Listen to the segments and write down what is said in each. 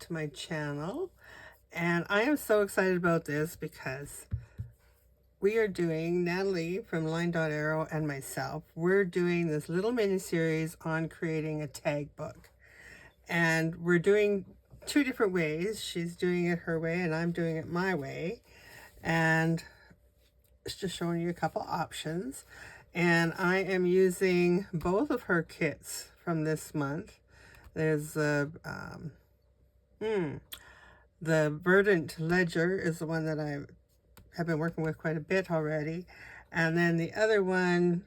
to my channel. And I am so excited about this because we are doing, Natalie from LineDotArrow and myself, we're doing this little mini series on creating a tag book. And we're doing two different ways. She's doing it her way and I'm doing it my way. And it's just showing you a couple options. And I am using both of her kits from this month. There's the Verdant Ledger is the one that I have been working with quite a bit already. And then the other one,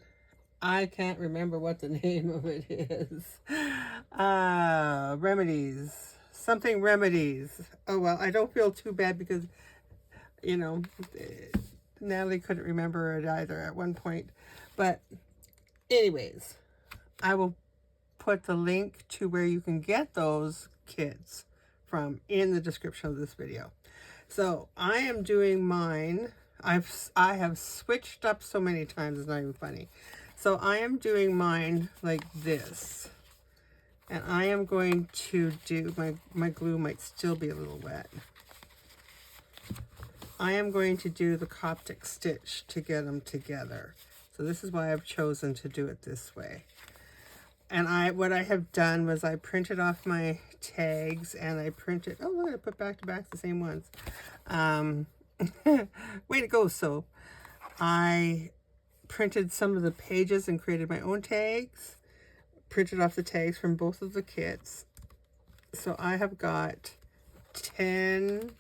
I can't remember what the name of it is. Remedies. Something Remedies. Oh, well, I don't feel too bad because, you know, Natalie couldn't remember it either at one point. But anyways, I will put the link to where you can get those kits from in the description of this video. So I am doing mine. I have switched up so many times, it's not even funny. So I am doing mine like this. And I am going to do, my glue might still be a little wet. I am going to do the Coptic stitch to get them together. So this is why I've chosen to do it this way. And what I have done was I printed off my tags and I printed, oh look, I put back to back the same ones. Way to go, So I printed some of the pages and created my own tags, printed off the tags from both of the kits. So I have got 10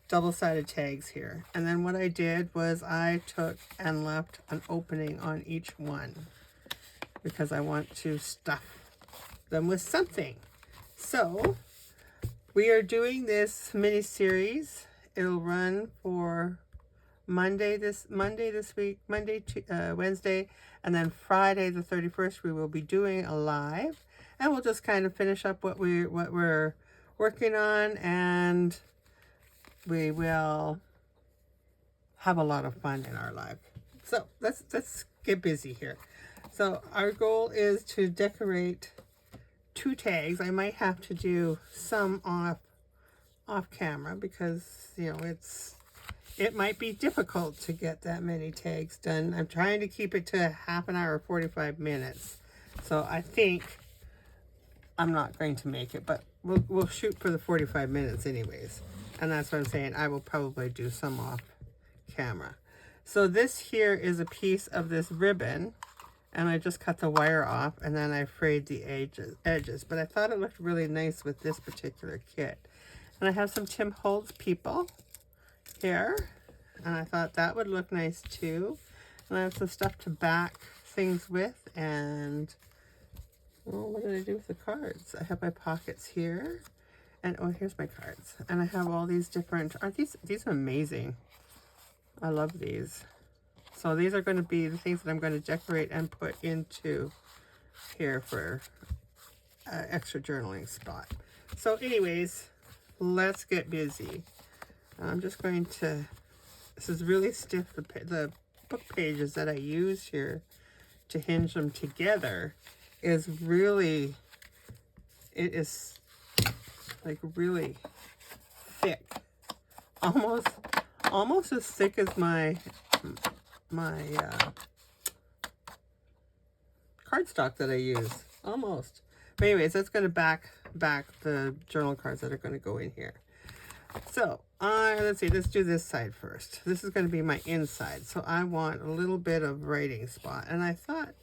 double-sided tags here. And then what I did was I took and left an opening on each one because I want to stuff them with something. So we are doing this mini series. It'll run for Wednesday, and then Friday the 31st we will be doing a live, and we'll just kind of finish up what we're working on, and we will have a lot of fun in our life. So let's get busy here. So our goal is to decorate 2 tags. I might have to do some off camera because, you know, it might be difficult to get that many tags done. I'm trying to keep it to half an hour, 45 minutes. So I think I'm not going to make it, but we'll shoot for the 45 minutes anyways. And that's what I'm saying. I will probably do some off camera. So this here is a piece of this ribbon, and I just cut the wire off and then I frayed the edges. But I thought it looked really nice with this particular kit. And I have some Tim Holtz people here, and I thought that would look nice too. And I have some stuff to back things with, and oh, what did I do with the cards? I have my pockets here. And oh, here's my cards. And I have all these different, aren't these are amazing. I love these. So these are going to be the things that I'm going to decorate and put into here for an extra journaling spot. So anyways, let's get busy. I'm just going to, this is really stiff, the book pages that I use here to hinge them together is really, it is like really thick, almost as thick as my cardstock that I use, almost. But anyways, that's going to back the journal cards that are going to go in here. So let's see, let's do this side first. This is going to be my inside, so I want a little bit of writing spot, and I thought,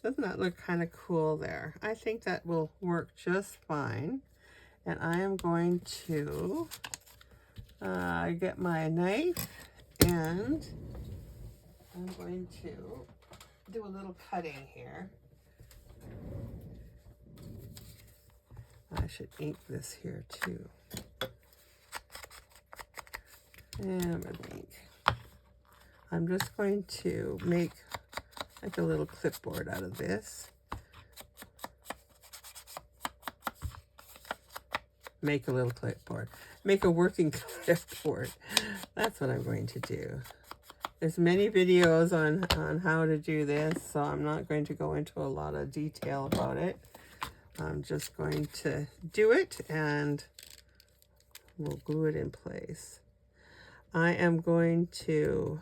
doesn't that look kind of cool there? I think that will work just fine. And I am going to get my knife, and I'm going to do a little cutting here. I should ink this here too. And my ink. I'm just going to make like a little clipboard out of this. Make a little clipboard. Make a working clipboard. That's what I'm going to do. There's many videos on how to do this, so I'm not going to go into a lot of detail about it. I'm just going to do it and We'll glue it in place. I am going to,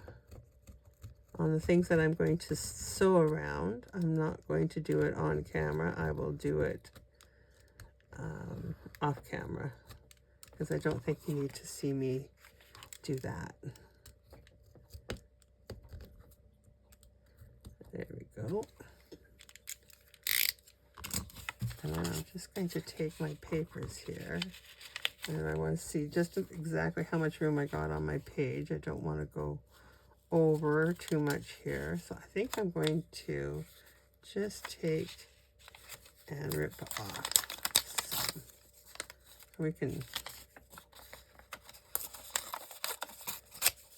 on the things that I'm going to sew around, I'm not going to do it on camera. I will do it off camera, because I don't think you need to see me do that. There we go. And then I'm just going to take my papers here, and I want to see just exactly how much room I got on my page. I don't want to go over too much here, so I think I'm going to just take and rip off some. We can,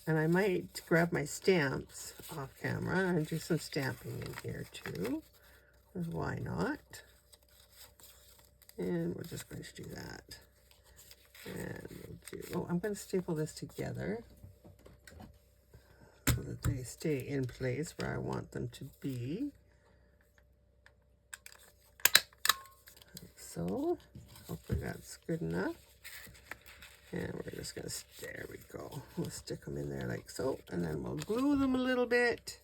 and I might grab my stamps off camera and do some stamping in here too, because why not? And we're just going to do that. And we'll do, oh, I'm going to staple this together so that they stay in place where I want them to be. Like so. Hopefully that's good enough. And we're just going to, there we go. We'll stick them in there like so, and then we'll glue them a little bit.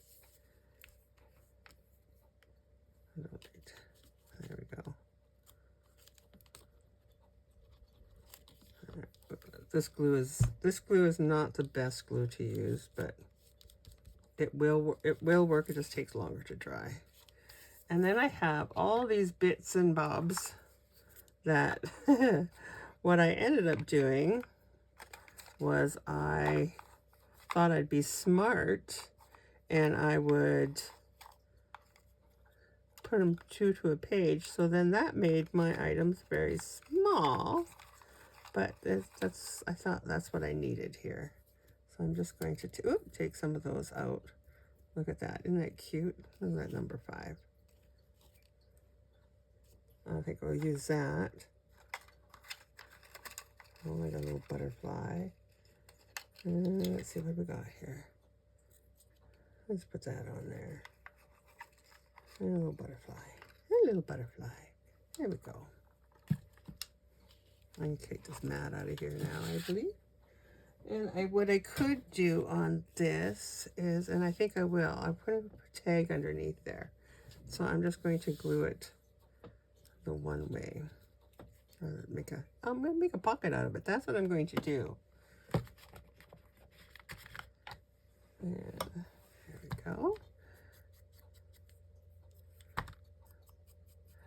There we go. This glue is not the best glue to use, but it will work. It just takes longer to dry. And then I have all these bits and bobs that what I ended up doing was I thought I'd be smart and I would put them two to a page. So then that made my items very small, but I thought that's what I needed here. So I'm just going to take some of those out. Look at that, isn't that cute? Look at that number 5. I think we'll use that. Oh, like a little butterfly. Let's see what we got here. Let's put that on there. And a little butterfly. A little butterfly. There we go. I can take this mat out of here now, I believe. And what I could do on this is, and I think I will, I'll put a tag underneath there. So I'm just going to glue it the one way. I'm going to make a pocket out of it. That's what I'm going to do. And there we go.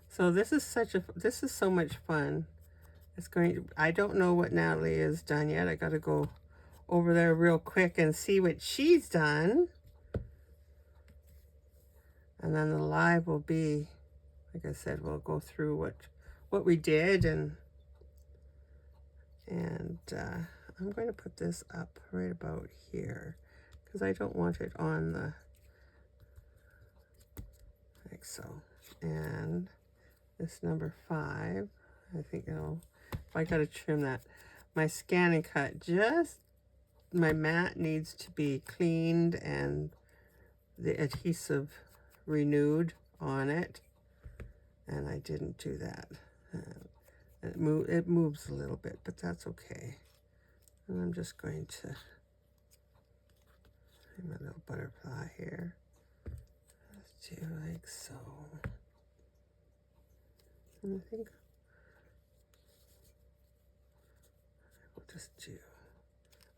So this is so much fun. I don't know what Natalie has done yet. I got to go over there real quick and see what she's done. And then the live will be, like I said, we'll go through what we did, and I'm going to put this up right about here because I don't want it on the, like so. And this number 5, I think, I got to trim that. My scan and cut, my mat needs to be cleaned and the adhesive renewed on it, and I didn't do that. It moves a little bit, but that's okay. And I'm just going to make my little butterfly here. Let's do like so. And I think we'll just do,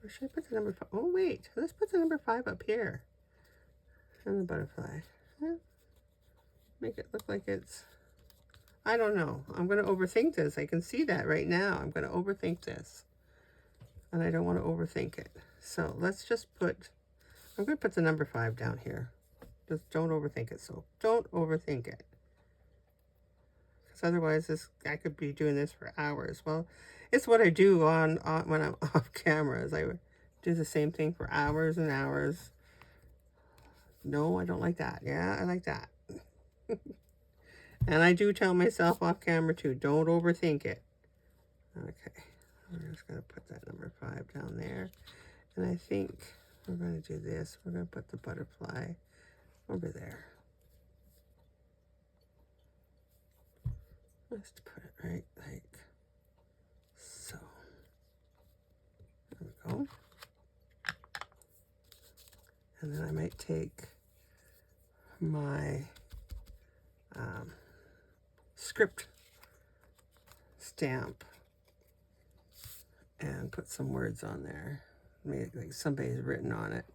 or should I put the number 5? Oh wait, let's put the number 5 up here. And the butterfly. Make it look like it's, I don't know. I'm going to overthink this. I can see that right now. I'm going to overthink this. And I don't want to overthink it. So let's just I'm going to put the number 5 down here. Just don't overthink it. So don't overthink it. Because otherwise I could be doing this for hours. Well, it's what I do when I'm off camera. Is I do the same thing for hours and hours. No, I don't like that. Yeah, I like that. And I do tell myself off camera too, don't overthink it. Okay, we're just going to put that number 5 down there. And I think we're going to do this. We're going to put the butterfly over there. Let's put it right like so. we go. And then I might take my script stamp and put some words on there. Maybe like somebody's written on it.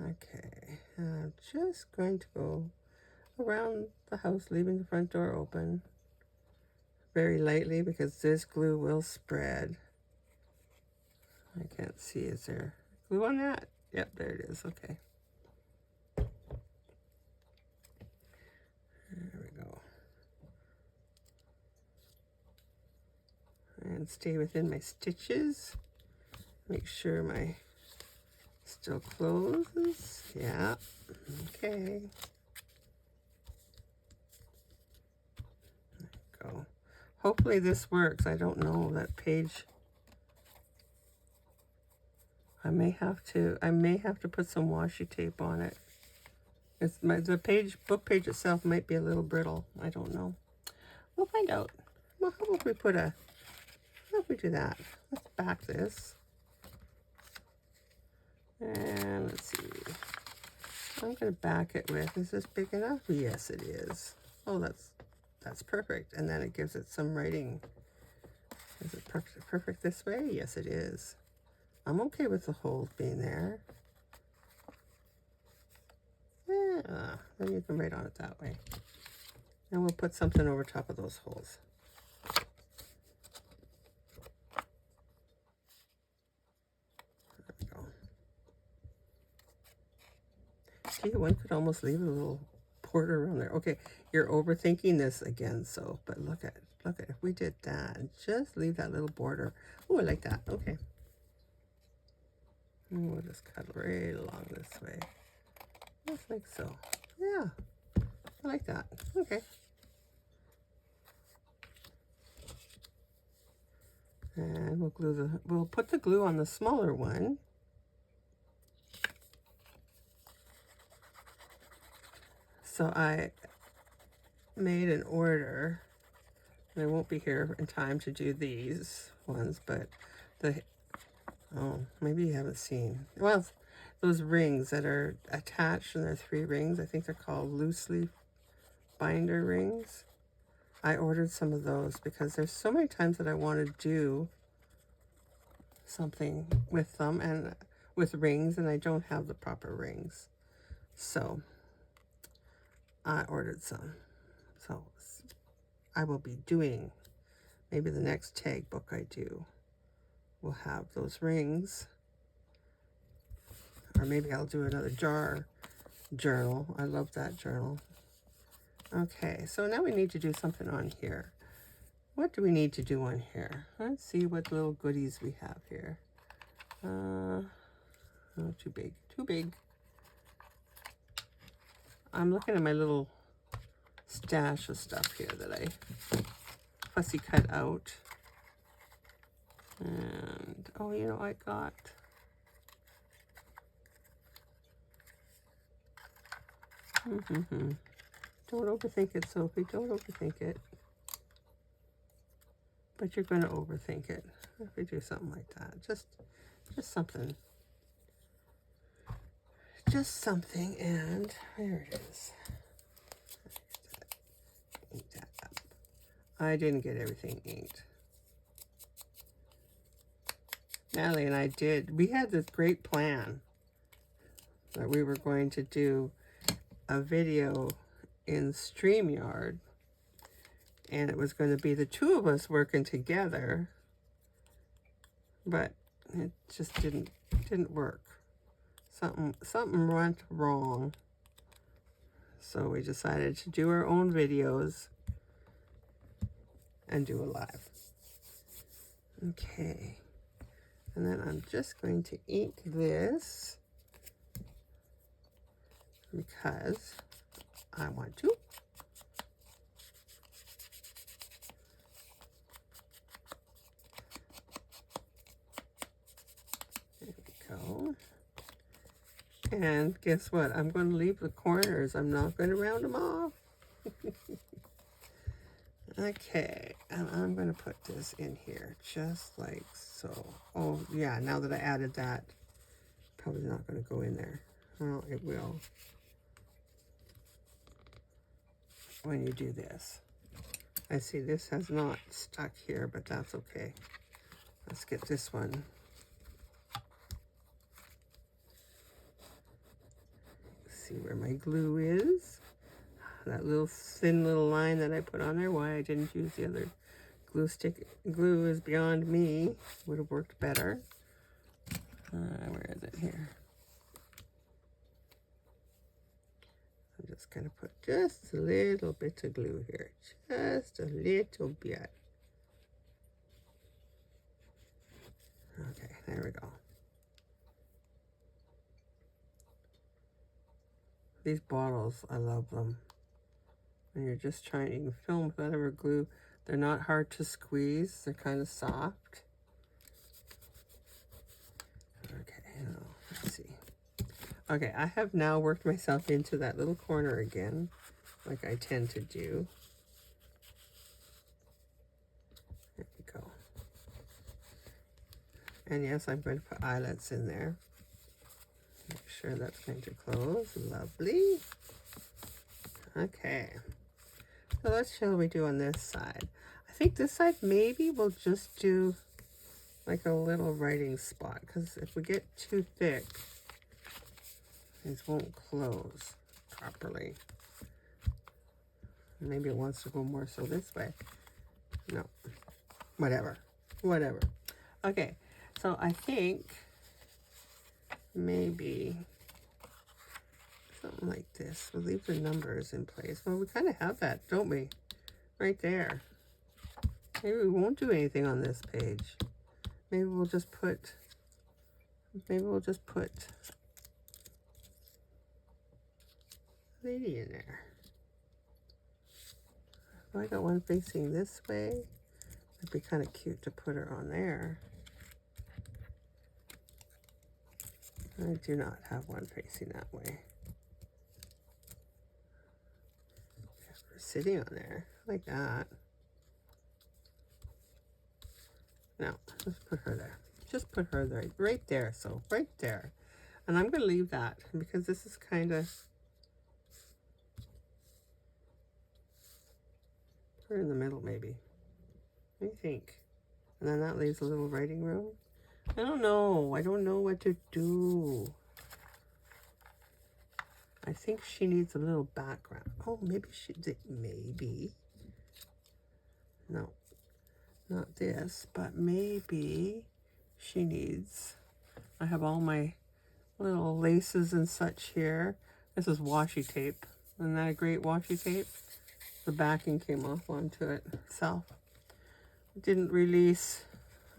Okay, and I'm just going to go around the house, leaving the front door open very lightly because this glue will spread. I can't see, is there glue on that? Yep, there it is, okay. There we go. And stay within my stitches. Make sure my still closes. Yeah, okay. There we go. Hopefully this works. I don't know that page. I may have to put some washi tape on it. The book page itself might be a little brittle. I don't know. We'll find out. Well, how about we do that? Let's back this. And let's see. I'm going to back it with, is this big enough? Yes, it is. Oh, that's perfect. And then it gives it some writing. Is it perfect this way? Yes, it is. I'm okay with the holes being there. Yeah, then you can write on it that way. And we'll put something over top of those holes. There we go. See, one could almost leave a little border around there. Okay, you're overthinking this again, so, but look at if we did that and just leave that little border. Oh, I like that. Okay. And we'll just cut right along this way. Just like so. Yeah, I like that. Okay. And we'll put the glue on the smaller one. So I made an order, and I won't be here in time to do these ones, but oh, maybe you haven't seen. Well, those rings that are attached, and they're 3 rings. I think they're called loose leaf binder rings. I ordered some of those because there's so many times that I want to do something with them and with rings, and I don't have the proper rings. So I ordered some. So I will be doing, maybe the next tag book I do will have those rings. Or maybe I'll do another jar journal. I love that journal. Okay, so now we need to do something on here. What do we need to do on here? Let's see what little goodies we have here. Oh, too big, too big. I'm looking at my little stash of stuff here that I fussy cut out. And, oh, you know, I got... Don't overthink it, Sophie. Don't overthink it. But you're going to overthink it if we do something like that. Just something. Just something, and there it is. Ink that up. I didn't get everything inked. Natalie and I did. We had this great plan that we were going to do a video in StreamYard, and it was going to be the 2 of us working together, but it just didn't work. Something went wrong, so we decided to do our own videos and do a live. Okay, and then I'm just going to ink this because I want to. There we go. And guess what? I'm going to leave the corners. I'm not going to round them off. Okay, and I'm going to put this in here just like so. Oh yeah, now that I added that, probably not going to go in there. Well, it will when you do this. I see this has not stuck here, but that's okay. Let's get this one. See where my glue is. That little thin little line that I put on there, why I didn't use the other glue stick. Glue is beyond me. Would have worked better. Where is it here? I'm just going to put just a little bit of glue here. Just a little bit. Okay, there we go. These bottles, I love them. When you're just trying, you can film with whatever glue. They're not hard to squeeze. They're kind of soft. Okay, now, let's see. Okay, I have now worked myself into that little corner again, like I tend to do. There we go. And yes, I'm going to put eyelets in there. Make sure that's going to close. Lovely. Okay. So what shall we do on this side? I think this side maybe we'll just do like a little writing spot, because if we get too thick, these won't close properly. Maybe it wants to go more so this way. No. Whatever. Whatever. Okay. So I think maybe something like this. We'll leave the numbers in place. Well, we kind of have that, don't we? Right there. Maybe we won't do anything on this page. Maybe we'll just put lady in there. If I got one facing this way, it'd be kind of cute to put her on there. I do not have one facing that way. We're sitting on there like that. No, just put her there. Just put her there, right there. So right there. And I'm going to leave that because this is kind of, put her in the middle maybe. What do you think? And then that leaves a little writing room. I don't know. I don't know what to do. I think she needs a little background. Oh, maybe she did. Maybe. No, not this, but maybe she needs, I have all my little laces and such here. This is washi tape. Isn't that a great washi tape? The backing came off onto it itself. It didn't release.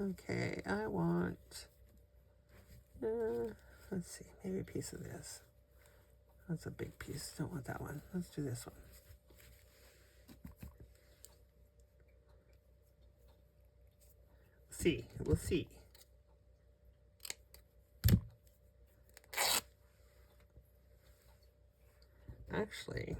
Okay, I want, let's see, maybe a piece of this. That's a big piece. Don't want that one. Let's do this one. See, we'll see. Actually,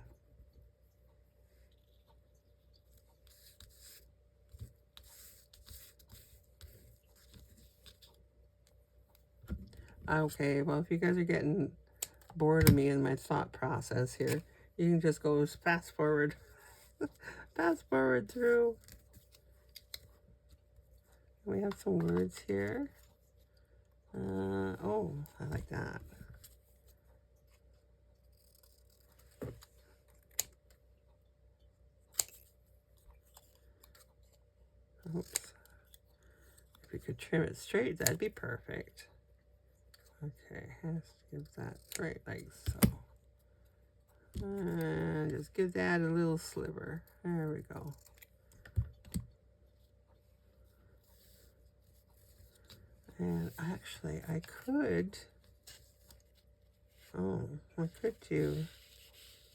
okay, well, if you guys are getting bored of me and my thought process here, you can just go fast forward. Fast forward through. We have some words here. Oh, I like that. Oops. If we could trim it straight, that'd be perfect. Okay, let's give that right like so. And just give that a little sliver. There we go. And actually, I could,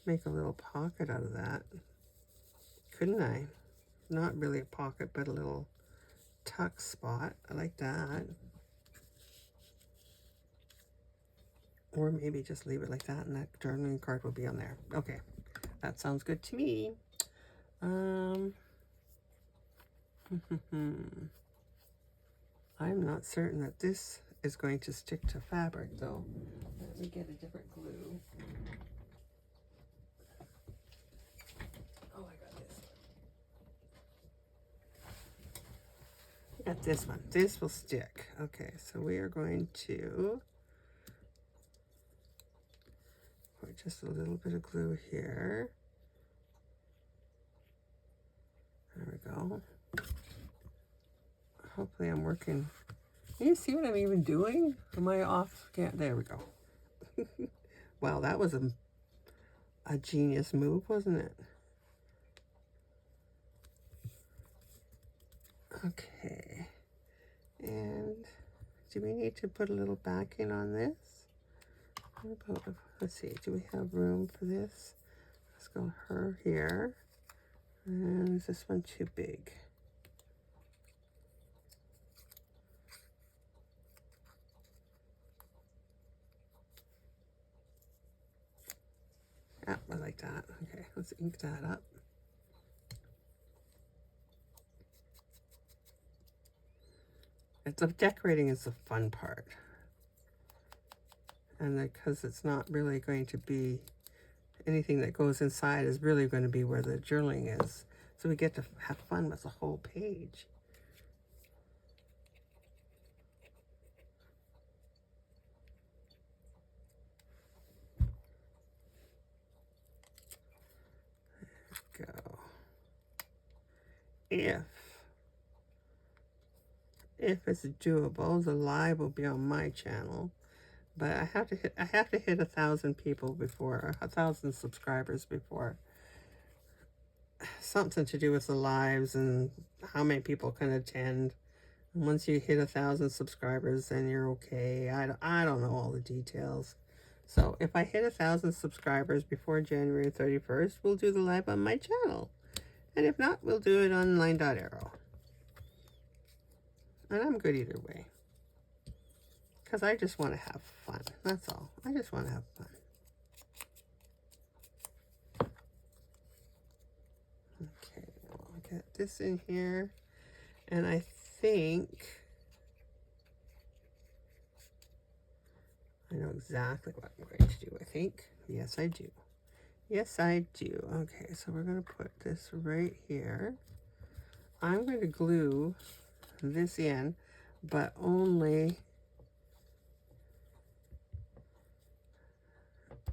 make a little pocket out of that. Couldn't I? Not really a pocket, but a little tuck spot. I like that. Or maybe just leave it like that and that journaling card will be on there. Okay, that sounds good to me. I'm not certain that this is going to stick to fabric though. Let me get a different glue. Oh, I got this one. Got this one. This will stick. Okay, so we are going to put just a little bit of glue here. There we go. Hopefully I'm working. Can you see what I'm even doing? Am I off? Yeah, there we go. Wow, that was a genius move, wasn't it? Okay. And do we need to put a little backing on this? What about, let's see, do we have room for this? Let's go her here. And is this one too big? Yeah, I like that. Okay, let's ink that up. The decorating is the fun part. And because it's not really going to be anything that goes inside, is really going to be where the journaling is. So we get to have fun with the whole page. There we go. If it's doable, the live will be on my channel. But I have to hit 1,000 people before, 1,000 subscribers before. Something to do with the lives and how many people can attend. And once you hit 1,000 subscribers, then you're okay. I don't know all the details. So if I hit 1,000 subscribers before January 31st, we'll do the live on my channel. And if not, we'll do it on LineDotArrow. And I'm good either way. Because I just want to have fun. That's all. I just want to have fun. Okay, I'll get this in here. And I think I know exactly what I'm going to do, I think. Yes, I do. Yes, I do. Okay, so we're going to put this right here. I'm going to glue this in, but only...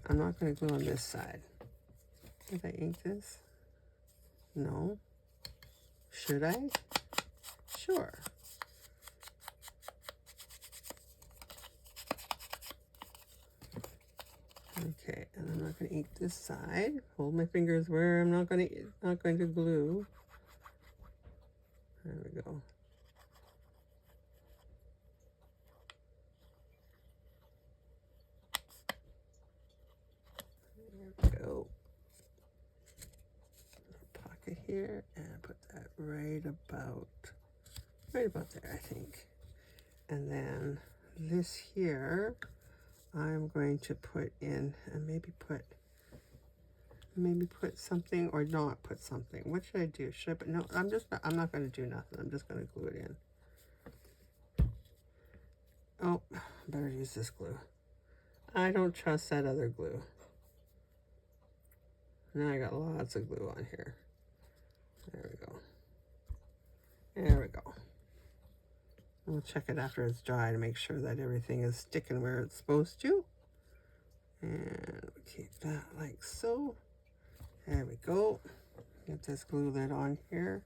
I'm not going to glue on this side. Did I ink this? No. Should I? Sure. Okay, and I'm not going to ink this side. Hold my fingers where I'm not going to glue. There we go. There we go. Pocket here, and put that right about there, I think. And then this here, I'm going to put in, and maybe put something or not put something. What should I do? Should I put, no, I'm not going to do nothing. I'm just going to glue it in. Oh, better use this glue. I don't trust that other glue. Now I got lots of glue on here. There we go. There we go. We'll check it after it's dry to make sure that everything is sticking where it's supposed to. And keep that like so. There we go. Get this glue lid on here.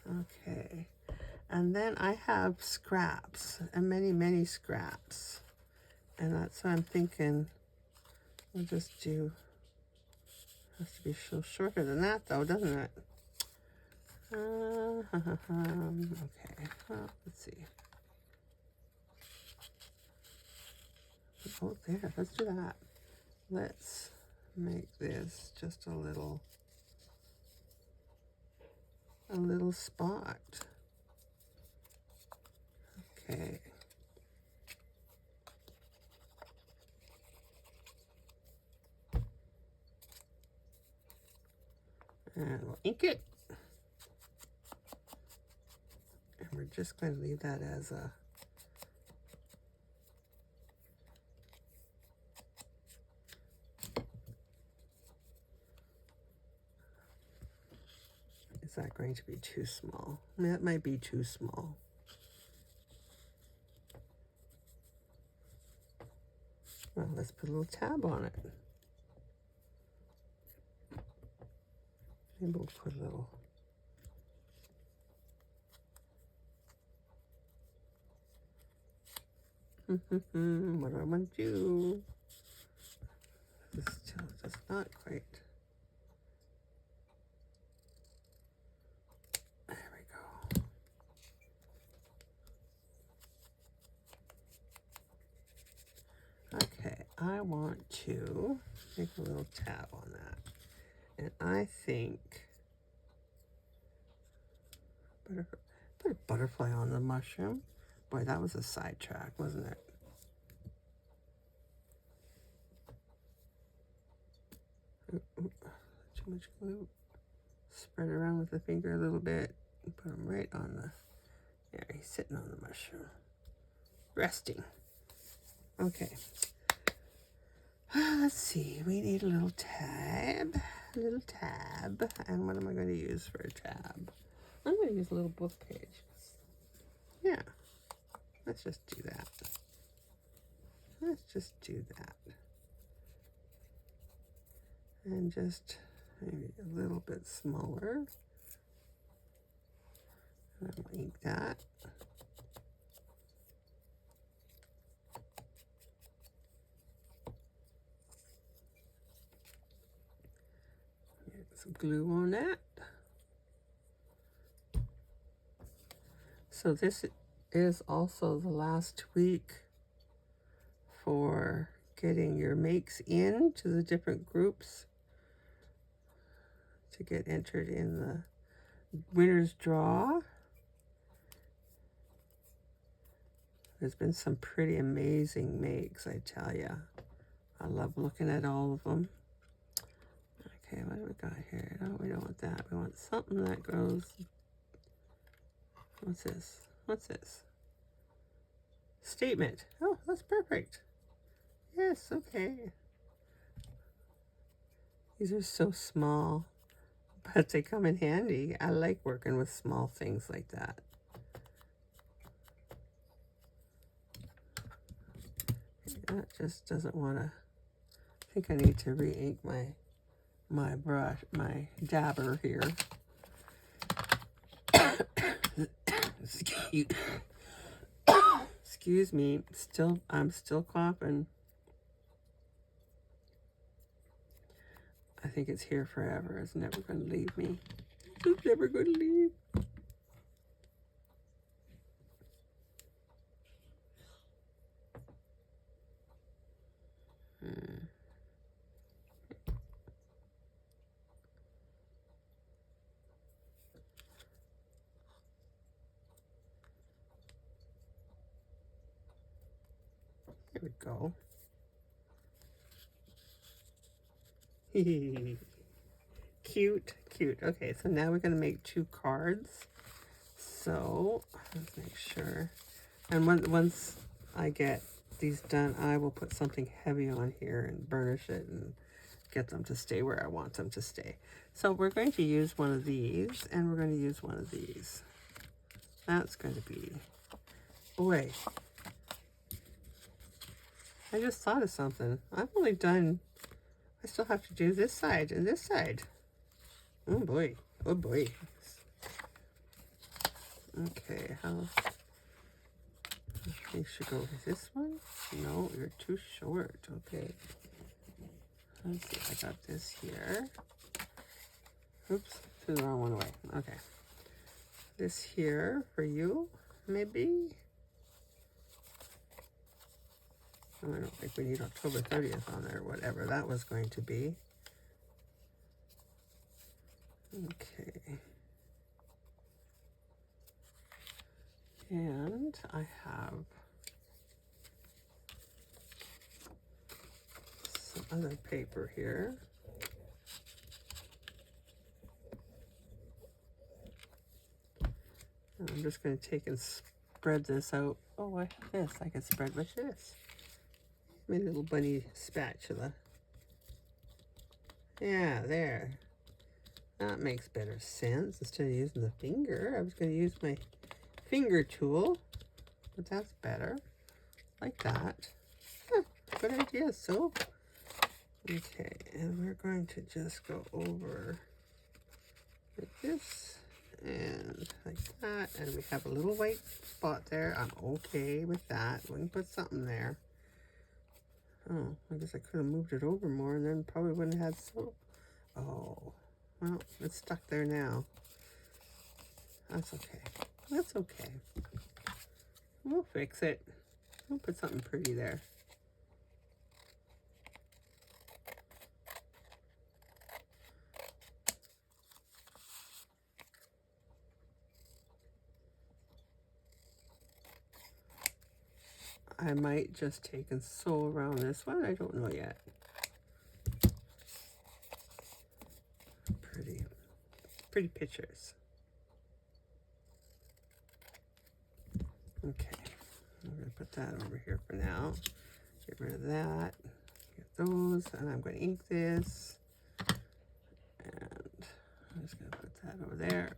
Okay. And then I have scraps, and many scraps. And that's what I'm thinking. We'll just do, has to be shorter than that though, doesn't it? Okay, well, let's see. Oh, there, let's do that. Let's make this just a little spot. Okay. And we'll ink it. just going to leave that as a is that going to be too small? That might be too small. Well, let's put a little tab on it. Maybe we'll put a little. What do I want to do? This still just not quite. There we go. Okay, I want to make a little tab on that. And I think put a butterfly on the mushroom. Boy, that was a sidetrack, wasn't it? Too much glue. Spread around with the finger a little bit and put him right on the. There, he's sitting on the mushroom, resting. Okay. Let's see. We need a little tab. A little tab. And what am I going to use for a tab? I'm going to use a little book page. Yeah. Let's just do that. Let's just do that. And just maybe a little bit smaller. And I'll ink that. Get some glue on that. So this is also the last week for getting your makes in to the different groups to get entered in the winner's draw. There's been some pretty amazing makes, I tell ya. I love looking at all of them. Okay, what do we got here? No, we don't want that. We want something that goes. What's this? What's this? Statement. Oh, that's perfect. Yes, okay. These are so small, but they come in handy. I like working with small things like that. That just doesn't want to. I think I need to re-ink my brush, my dabber here. Excuse me. I'm still coughing. I think it's here forever. It's never going to leave me. It's never going to leave. There we go. Cute, cute. Okay, so now we're going to make 2 cards. So let's make sure. And once I get these done, I will put something heavy on here and burnish it and get them to stay where I want them to stay. So we're going to use one of these, and we're going to use one of these. That's going to be, boy, I just thought of something. I've only done, I still have to do this side and this side. Oh boy, oh boy. Okay, how, you should go with this one. No, you're too short. Okay. Let's see, I got this here. Oops, threw the wrong one away. Okay. This here for you, maybe. I don't think we need October 30th on there, whatever that was going to be. Okay. And I have some other paper here. I'm just going to take and spread this out. Oh, what this? I can spread with this. My little bunny spatula. Yeah, there. That makes better sense. Instead of using the finger, I was going to use my finger tool, but that's better. Like that. Huh, good idea. So, okay, and we're going to just go over like this and like that, and we have a little white spot there. I'm okay with that. We can put something there. Oh, I guess I could have moved it over more and then probably wouldn't have had so. Oh, well, it's stuck there now. That's okay. That's okay. We'll fix it. We'll put something pretty there. I might just take and sew around this one. I don't know yet. Pretty pictures. Okay, I'm going to put that over here for now. Get rid of that. Get those, and I'm going to ink this. And I'm just going to put that over there.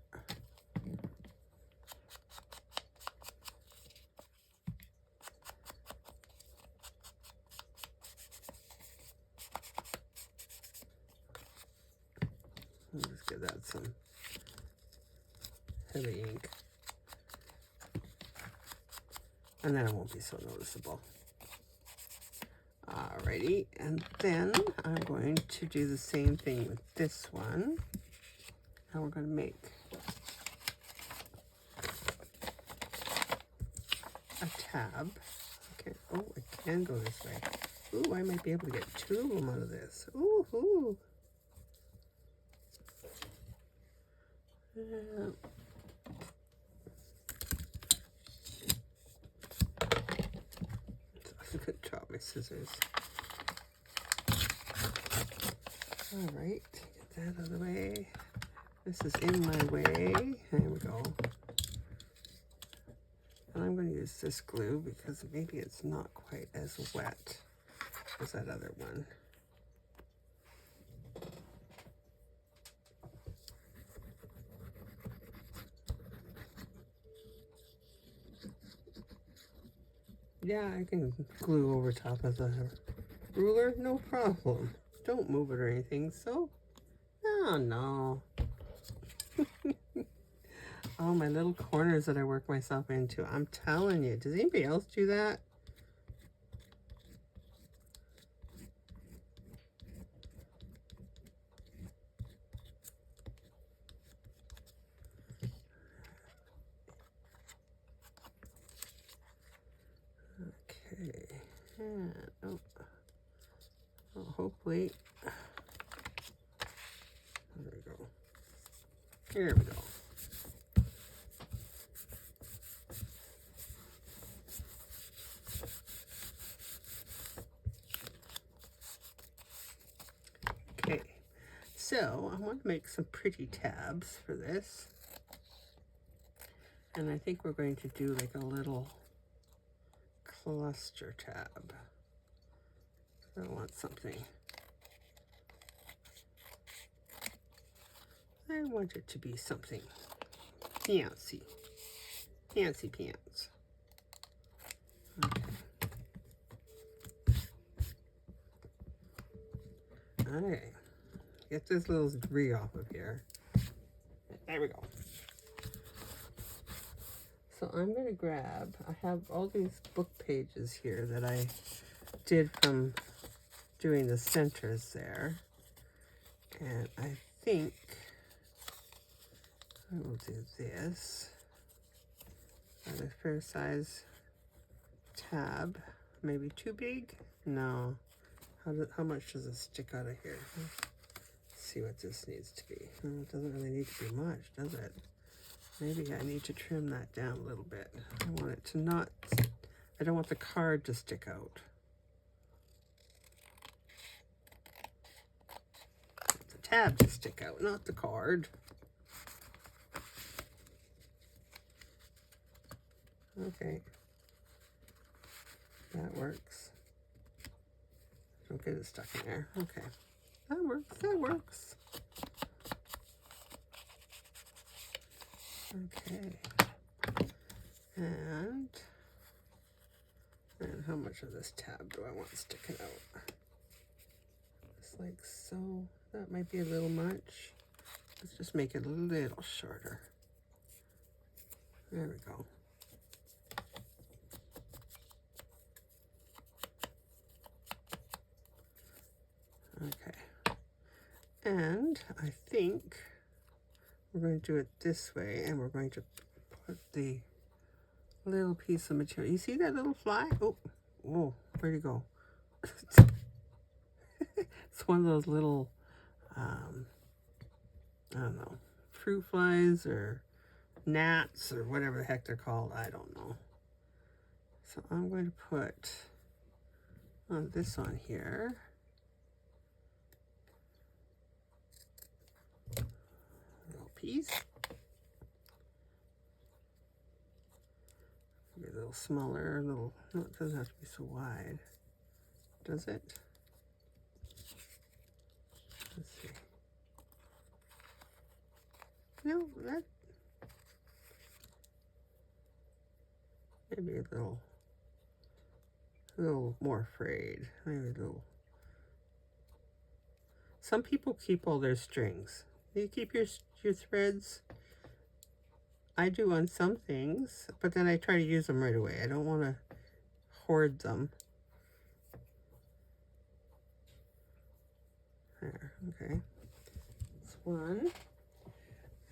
Just give that some heavy ink. And then it won't be so noticeable. Alrighty, and then I'm going to do the same thing with this one. And we're going to make a tab. Okay, oh, it can go this way. Ooh, I might be able to get two of them out of this. Ooh, ooh. I'm gonna drop my scissors. All right, get that out of the way. This is in my way. There we go. And I'm going to use this glue because maybe it's not quite as wet as that other one. Yeah, I can glue over top of the ruler, no problem. Don't move it or anything, so, oh no. Oh, my little corners that I work myself into, I'm telling you. Does anybody else do that? Okay, and, oh, well, hopefully, there we go. Here we go. Okay, so I want to make some pretty tabs for this. And I think we're going to do like a little cluster tab. I want something. I want it to be something fancy. Fancy pants. Okay. Alright. Get this little debris off of here. There we go. So I'm going to grab, I have all these book pages here that I did from doing the centers there. And I think I will do this. At a fair size tab. Maybe too big? No. How much does it stick out of here? Let's see what this needs to be. Oh, it doesn't really need to be much, does it? Maybe I need to trim that down a little bit. I want it to not, I don't want the card to stick out. The tab to stick out, not the card. Okay. That works. Don't get it stuck in there. Okay. That works. That works. Okay. And how much of this tab do I want sticking out? Just like so. That might be a little much. Let's just make it a little shorter. There we go. Okay. And I think we're going to do it this way, and we're going to put the little piece of material. You see that little fly? Oh, whoa, where'd he go? It's one of those little, I don't know, fruit flies or gnats or whatever the heck they're called. I don't know. So I'm going to put this on here. Little piece. Maybe a little smaller, no, it doesn't have to be so wide, does it? Let's see. No, that maybe a little more frayed. Maybe a little. Some people keep all their strings. You keep your threads. I do on some things, but then I try to use them right away. I don't want to hoard them. There, okay. That's one.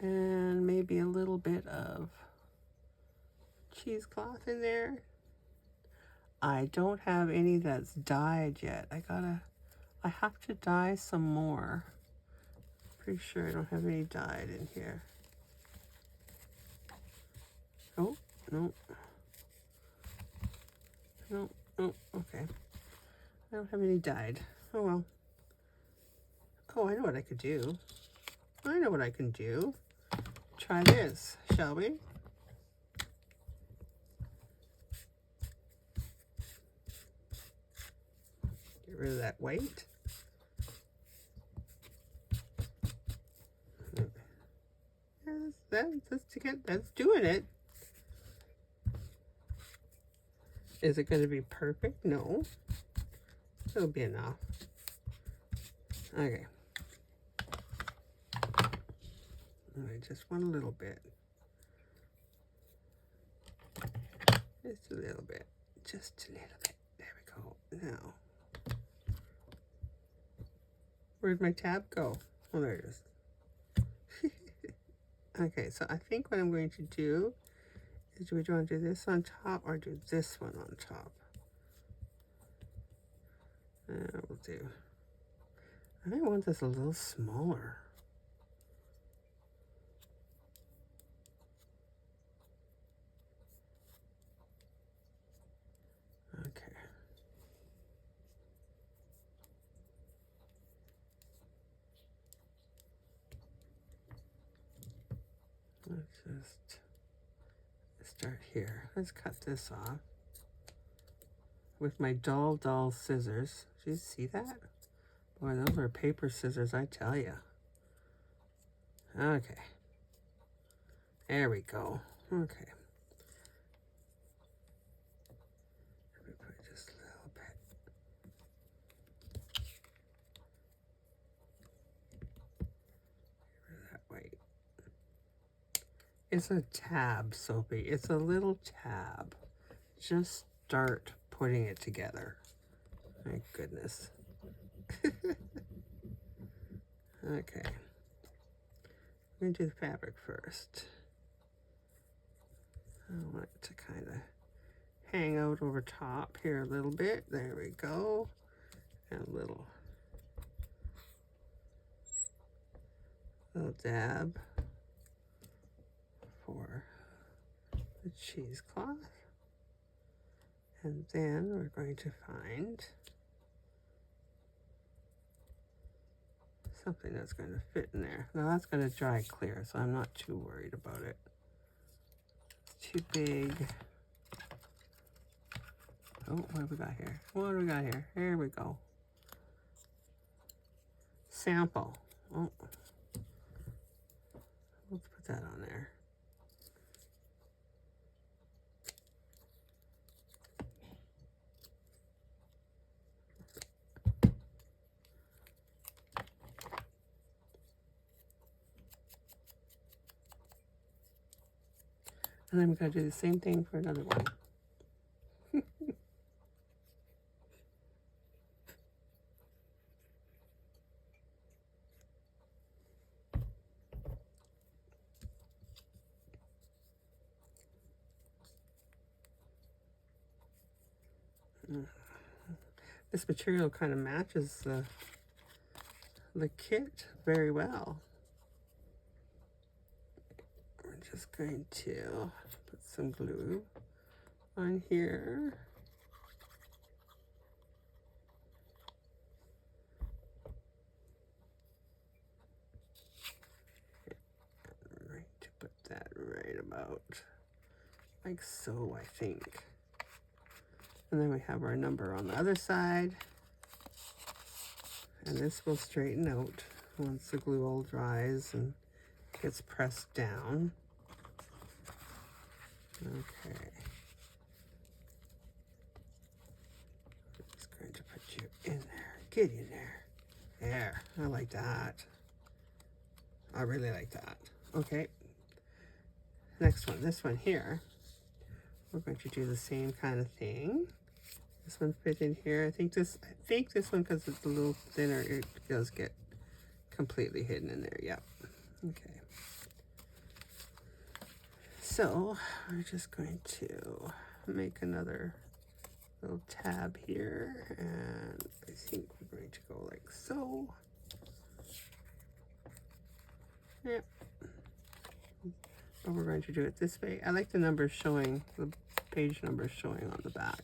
And maybe a little bit of cheesecloth in there. I don't have any that's dyed yet. I have to dye some more. Pretty sure I don't have any dyed in here. Oh, no. No, oh, okay. I don't have any dyed. Oh, well. Oh, I know what I could do. I know what I can do. Try this, shall we? Get rid of that white. That's doing it. Is it going to be perfect? No. It'll be enough. Okay. I just want a little bit. Just a little bit. Just a little bit. There we go. Now. Where'd my tab go? Oh, there it is. Okay, so I think what I'm going to do is, do we want to do this on top or do this one on top? We'll do. I want this a little smaller. Okay. Let's just start here. Let's cut this off with my dull scissors. Did you see that? Boy, those are paper scissors, I tell you. Okay. There we go. Okay. Let me put just a little bit. Get rid of that white. It's a tab, Sophie. It's a little tab. Just start putting it together. My goodness. Okay. I'm going to do the fabric first. I want it to kind of hang out over top here a little bit. There we go. And a little dab for the cheesecloth. And then we're going to find something that's going to fit in there. Now that's going to dry clear, so I'm not too worried about it. It's too big. Oh, what have we got here? What do we got here? Here we go. Sample. Oh, let's put that on there. And then we're going to do the same thing for another one. This material kind of matches the kit very well. We're just going to put some glue on here. I'm going to put that right about like so, I think. And then we have our number on the other side. And this will straighten out once the glue all dries and gets pressed down. Okay. I'm just going to put you in there. Get in there. There. I like that. I really like that. Okay. Next one. This one here. We're going to do the same kind of thing. This one fit in here. I think this one, because it's a little thinner, it does get completely hidden in there. Yep. Okay. So we're just going to make another little tab here, and I think we're going to go like so. Yep. But we're going to do it this way. I like the numbers showing, the page numbers showing on the back.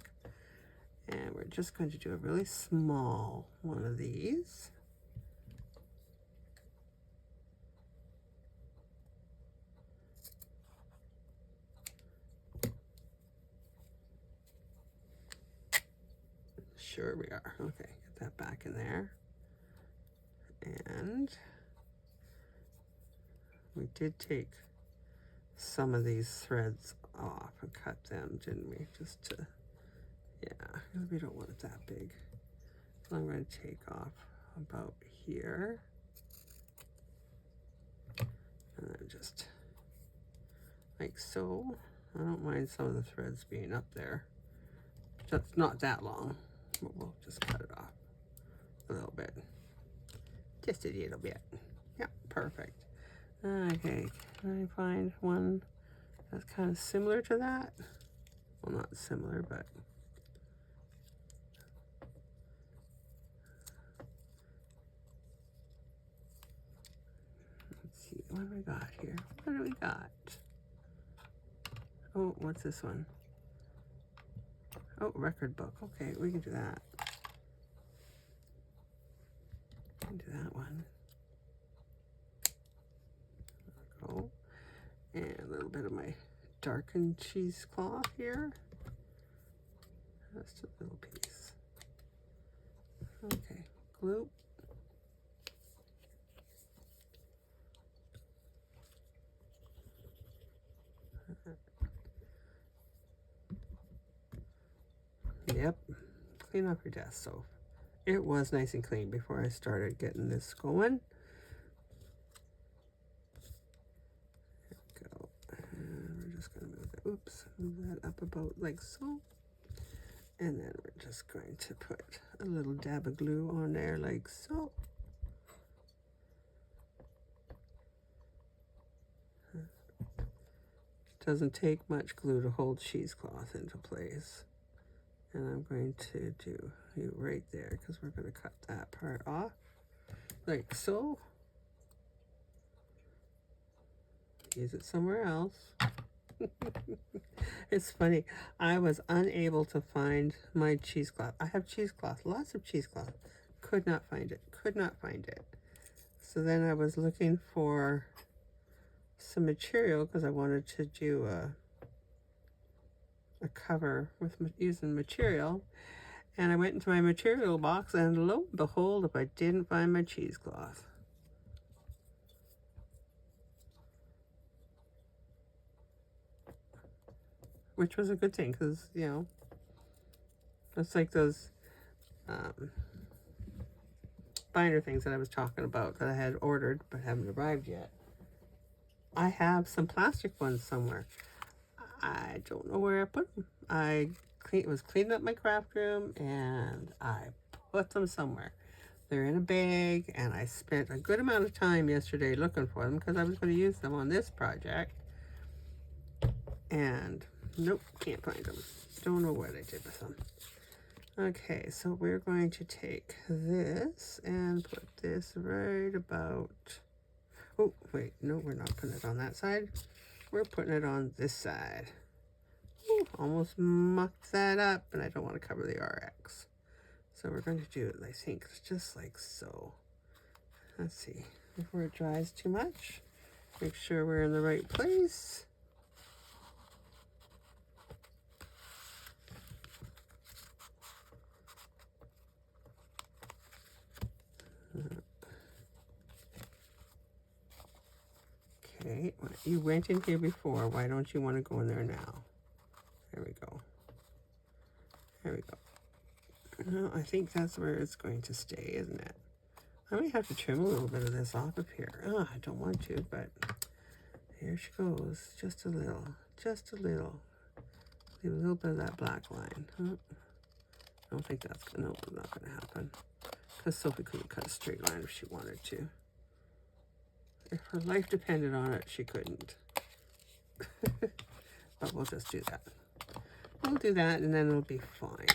And we're just going to do a really small one of these. Sure we are. Okay, get that back in there. And we did take some of these threads off and cut them, didn't we? Just to, yeah, because we don't want it that big. So I'm going to take off about here. And then just like so. I don't mind some of the threads being up there. That's not that long, but we'll just cut it off a little bit. Just a little bit. Yeah, perfect. Okay, can I find one that's kind of similar to that? Well, not similar, but let's see, what do we got here? What do we got? Oh, what's this one? Oh, record book. Okay, we can do that. We can do that one. There we go. And a little bit of my darkened cheesecloth here. Just a little piece. Okay, glue. Yep, clean off your desk. So it was nice and clean before I started getting this going. There we go. And we're just going to move that, oops, move that up about like so. And then we're just going to put a little dab of glue on there like so. Doesn't take much glue to hold cheesecloth into place. And I'm going to do you right there because we're going to cut that part off like so. Use it somewhere else. It's funny, I was unable to find my cheesecloth. I have cheesecloth, lots of cheesecloth. Could not find it, could not find it. So then I was looking for some material because I wanted to do a cover with using material. And I went into my material box, and lo and behold, if I didn't find my cheesecloth. Which was a good thing, because, you know, it's like those binder things that I was talking about that I had ordered but haven't arrived yet. I have some plastic ones somewhere. I don't know where I put them. I was cleaning up my craft room, and I put them somewhere. They're in a bag, and I spent a good amount of time yesterday looking for them because I was going to use them on this project. And nope, can't find them. Don't know what I did with them. Okay, so we're going to take this and put this right about... Oh, wait, no, we're not putting it on that side. We're putting it on this side. Ooh, almost mucked that up, and I don't want to cover the RX. So we're going to do it, I think, just like so. Let's see, before it dries too much, make sure we're in the right place. Okay, you went in here before. Why don't you want to go in there now? There we go. There we go. No, I think that's where it's going to stay, isn't it? I may have to trim a little bit of this off of here. Oh, I don't want to, but here she goes. Just a little. Just a little. Leave a little bit of that black line. Oh, I don't think that's going to, no, not going to happen. Because Sophie couldn't cut a straight line if she wanted to. If her life depended on it, she couldn't. But we'll just do that. We'll do that, and then it'll be fine.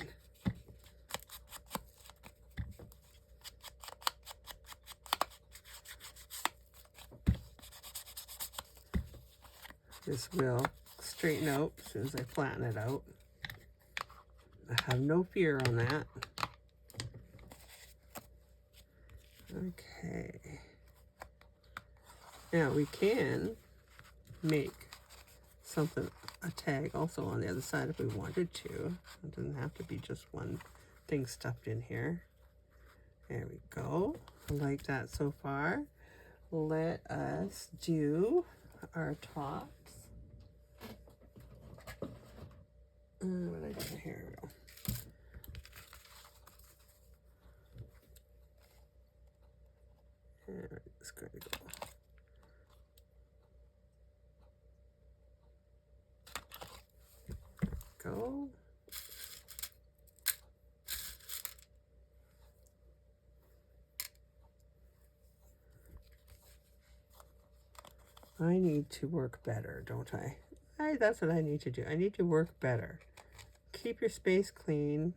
This will straighten out as soon as I flatten it out. I have no fear on that. Okay. Now we can make something, a tag also on the other side if we wanted to. It doesn't have to be just one thing stuffed in here. There we go. I like that so far. Let us do our tops. What did I do? Here we go. And it's going to go. I need to work better, don't I? That's what I need to do. I need to work better. Keep your space clean.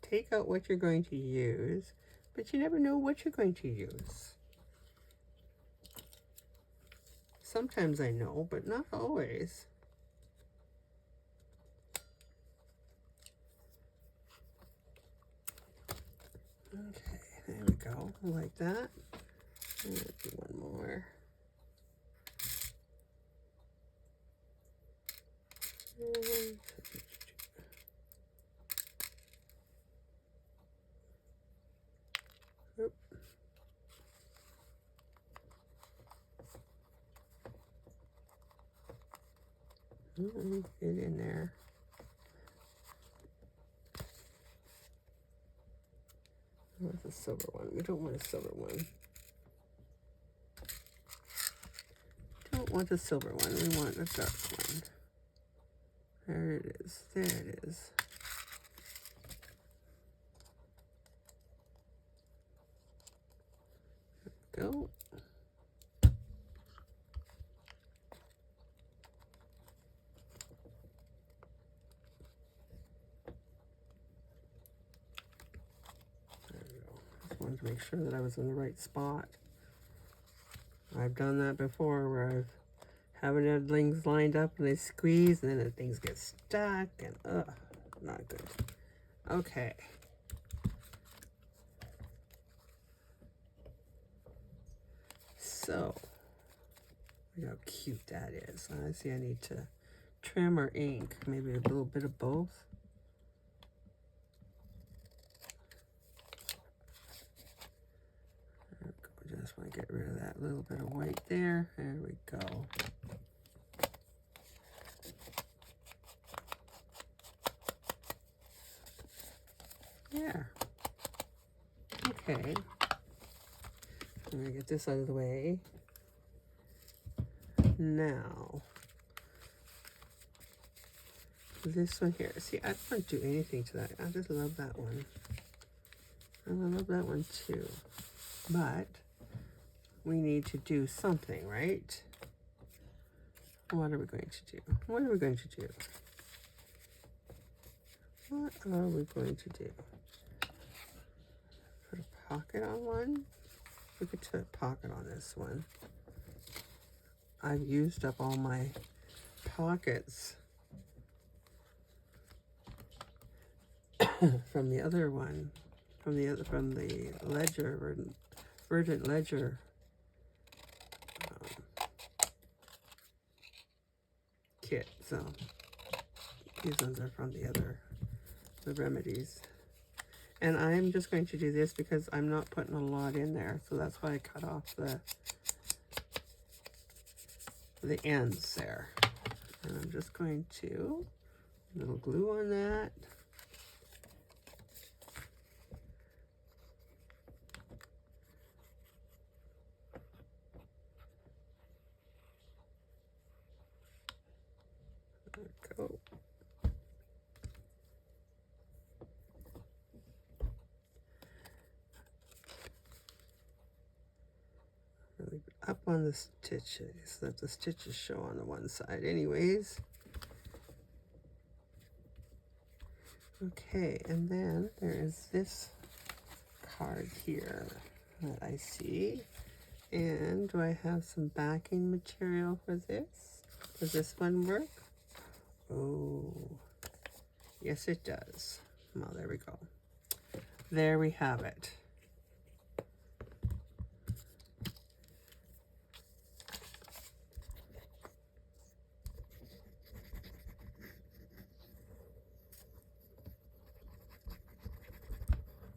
Take out what you're going to use, but you never know what you're going to use. Sometimes I know, but not always. Okay, there we go, like that. And let's do one more. Oop. Get in there. Where's the silver one? We don't want a silver one. Don't want the silver one. We want the dark one. There it is. There it is. There we go. Wanted to make sure that I was in the right spot. I've done that before where I've haven't had things lined up and they squeeze and then the things get stuck and not good. Okay. So look how cute that is. I see I need to trim or ink? Maybe a little bit of both. There we go. Just want to get rid of that little bit of white there. There we go. There. Okay. I'm going to get this out of the way. Now, this one here. See, I don't do anything to that. I just love that one. And I love that one too. But we need to do something, right? What are we going to do? What are we going to do? What are we going to do? Put a pocket on one. We could put a pocket on this one. I've used up all my pockets from the other one, from the Ledger, Verdant Ledger kit. So these ones are from the remedies. And I'm just going to do this because I'm not putting a lot in there. So that's why I cut off the ends there. And I'm just going to, a little glue on that. There we go. Really up on the stitches, let the stitches show on the one side anyways. Okay, and then there is this card here that I see. And do I have some backing material for this? Does this one work? Oh, yes it does. Well, there we go. There we have it.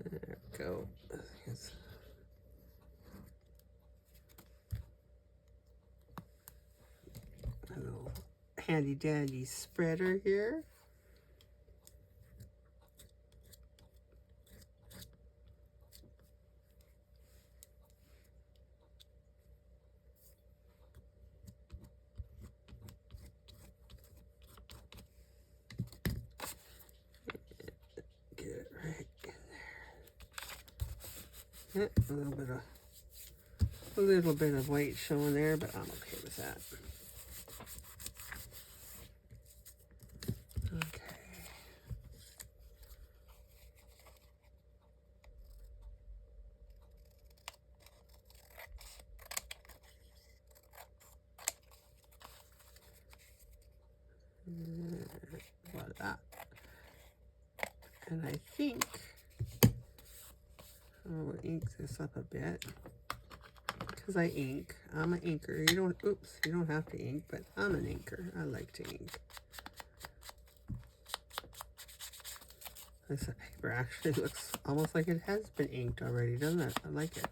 There we go. Yes. A little handy dandy spreader here. Get it right in there. A little bit of white showing there, but I'm okay with that. Okay. Voila. And I think I'll ink this up a bit because I ink. I'm an inker. You don't have to ink, but I'm an inker. I like to ink. This paper actually looks almost like it has been inked already, doesn't it? I like it.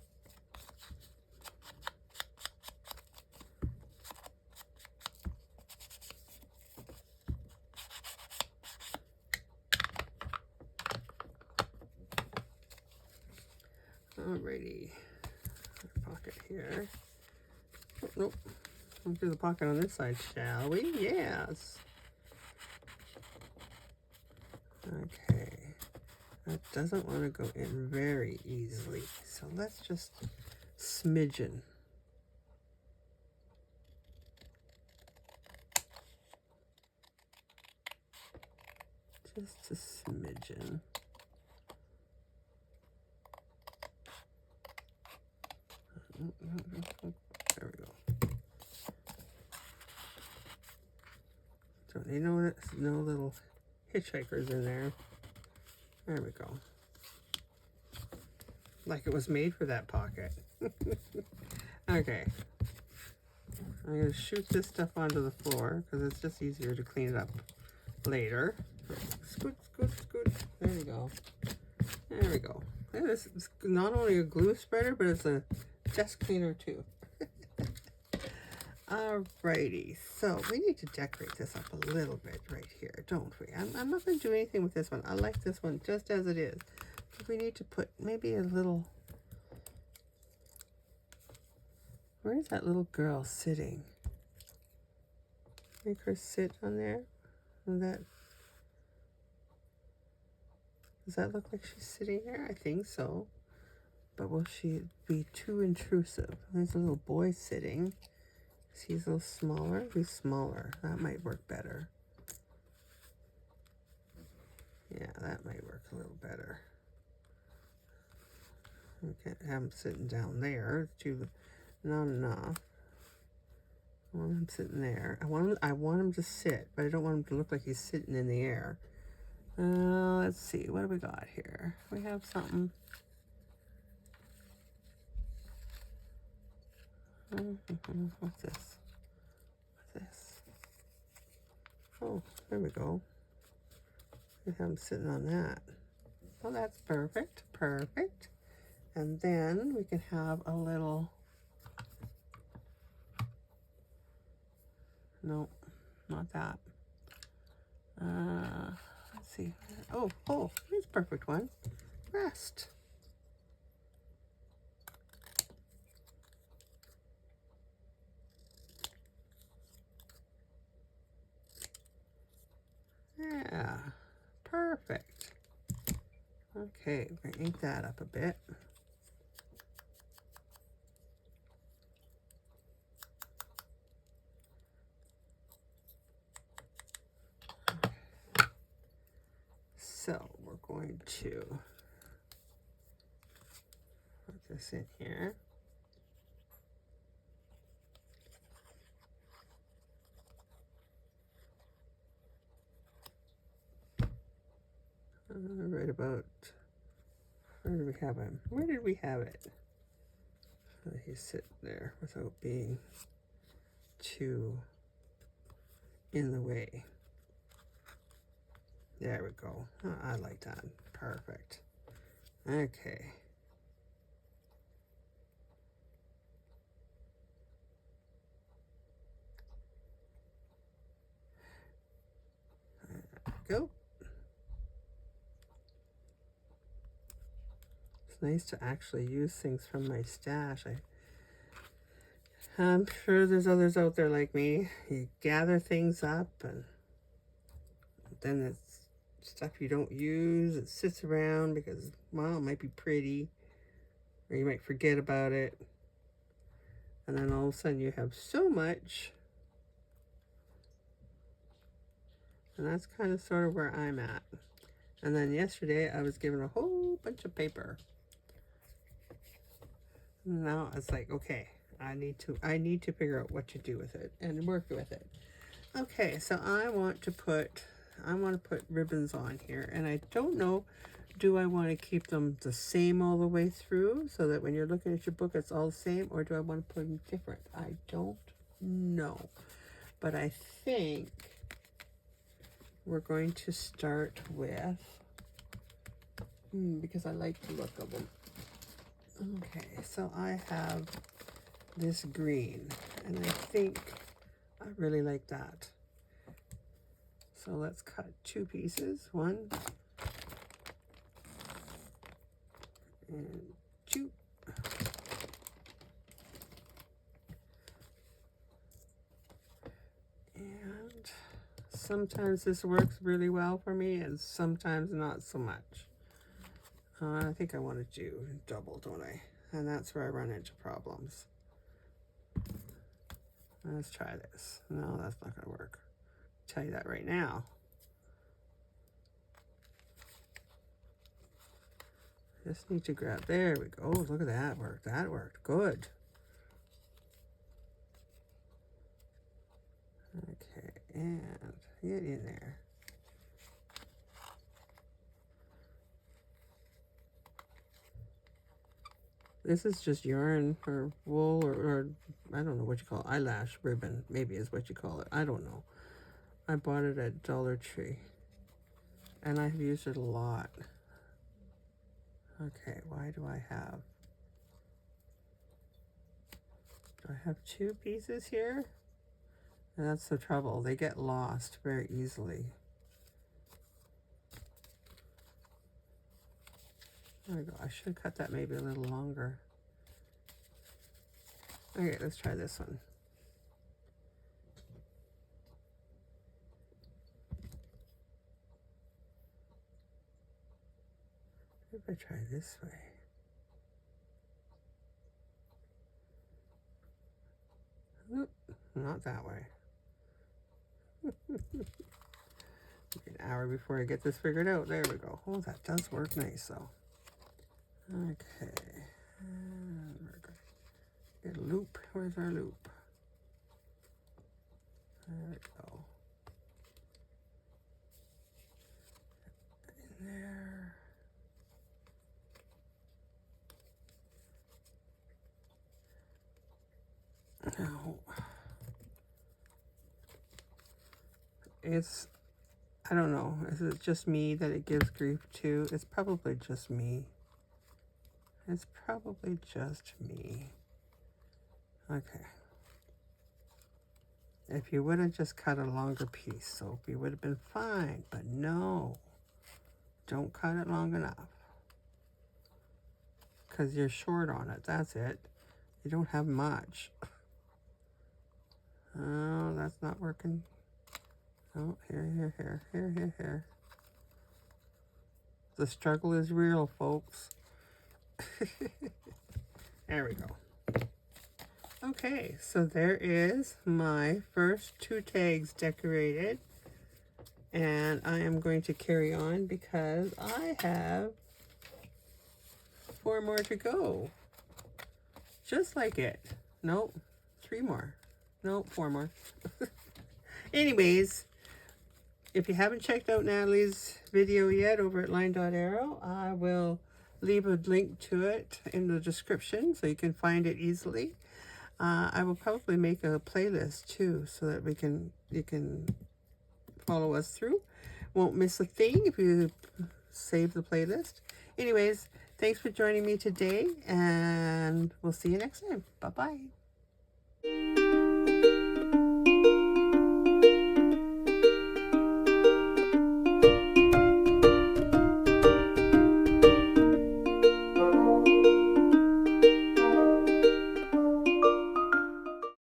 Alrighty, pocket here. Oh, nope, we'll do the pocket on this side, shall we? Yes. Okay, that doesn't want to go in very easily, so let's just smidgen. Just a smidgen. There we go. So you know what? No little hitchhikers in there. There we go. Like it was made for that pocket. Okay. I'm going to shoot this stuff onto the floor because it's just easier to clean it up later. Scoot, scoot, scoot. There we go. There we go. It's not only a glue spreader, but it's a desk cleaner too. Alrighty, so we need to decorate this up a little bit right here, don't we? I'm not going to do anything with this one. I like this one just as it is. But we need to put maybe a little... Where is that little girl sitting? Make her sit on there. And that... Does that look like she's sitting there? I think so. But will she be too intrusive? There's a little boy sitting. He's a little smaller. He's smaller. That might work better. Yeah, that might work a little better. We can't have him sitting down there. It's too not enough. I want him sitting there. I want him to sit, but I don't want him to look like he's sitting in the air. Let's see. What do we got here? We have something. What's this? What's this? Oh, there we go. We have him sitting on that. Oh, that's perfect. Perfect. And then we can have a little... No, not that. Let's see. Oh, here's a perfect one. Rest. Yeah, perfect. Okay, we're going to ink that up a bit. So we're going to put this in here. Right about, where did we have him? Where did we have it? He's sitting there without being too in the way. There we go. Oh, I like that. Perfect. Okay. There we go. It's nice to actually use things from my stash. I'm sure there's others out there like me. You gather things up and then it's stuff you don't use. It sits around because, well, it might be pretty or you might forget about it. And then all of a sudden you have so much. And that's kind of sort of where I'm at. And then yesterday I was given a whole bunch of paper. Now it's like, okay, I need to figure out what to do with it and work with it. Okay, so I want to put ribbons on here, and I don't know, do I want to keep them the same all the way through so that when you're looking at your book it's all the same, or do I want to put them different? I don't know, but I think we're going to start with, because I like the look of them. Okay, so I have this green, and I think I really like that. So let's cut 2 pieces, 1 and 2. And sometimes this works really well for me, and sometimes not so much. I think I want to do double, don't I? And that's where I run into problems. Let's try this. No, that's not going to work. I'll tell you that right now. Just need to grab, there we go. Oh, look at that work. That worked. Good. Okay, and get in there. This is just yarn or wool or I don't know what you call it. Eyelash ribbon, maybe is what you call it. I don't know. I bought it at Dollar Tree. And I've used it a lot. Okay, why do I have... Do I have two pieces here? And that's the trouble. They get lost very easily. There we go. I should cut that maybe a little longer. Okay, let's try this one. If I try this way. Oop, not that way. An hour before I get this figured out. There we go. Oh, that does work nice though. Okay. And we're going to get a loop. Where's our loop? There we go. In there. Now, it's, I don't know, is it just me that it gives grief to? It's probably just me. It's probably just me. Okay. If you would have just cut a longer piece, Sophie, would have been fine, but no. Don't cut it long enough. Because you're short on it, that's it. You don't have much. Oh, that's not working. Oh, here. The struggle is real, folks. There we go. Okay, so there is my first 2 tags decorated. And I am going to carry on because I have 4 more to go. Just like it. Nope, 3 more. Nope, 4 more. Anyways, if you haven't checked out Natalie's video yet over at LineDotArrow, I will leave a link to it in the description so you can find it easily. I will probably make a playlist too so that you can follow us through. Won't miss a thing if you save the playlist. Anyways, thanks for joining me today, and we'll see you next time. Bye-bye.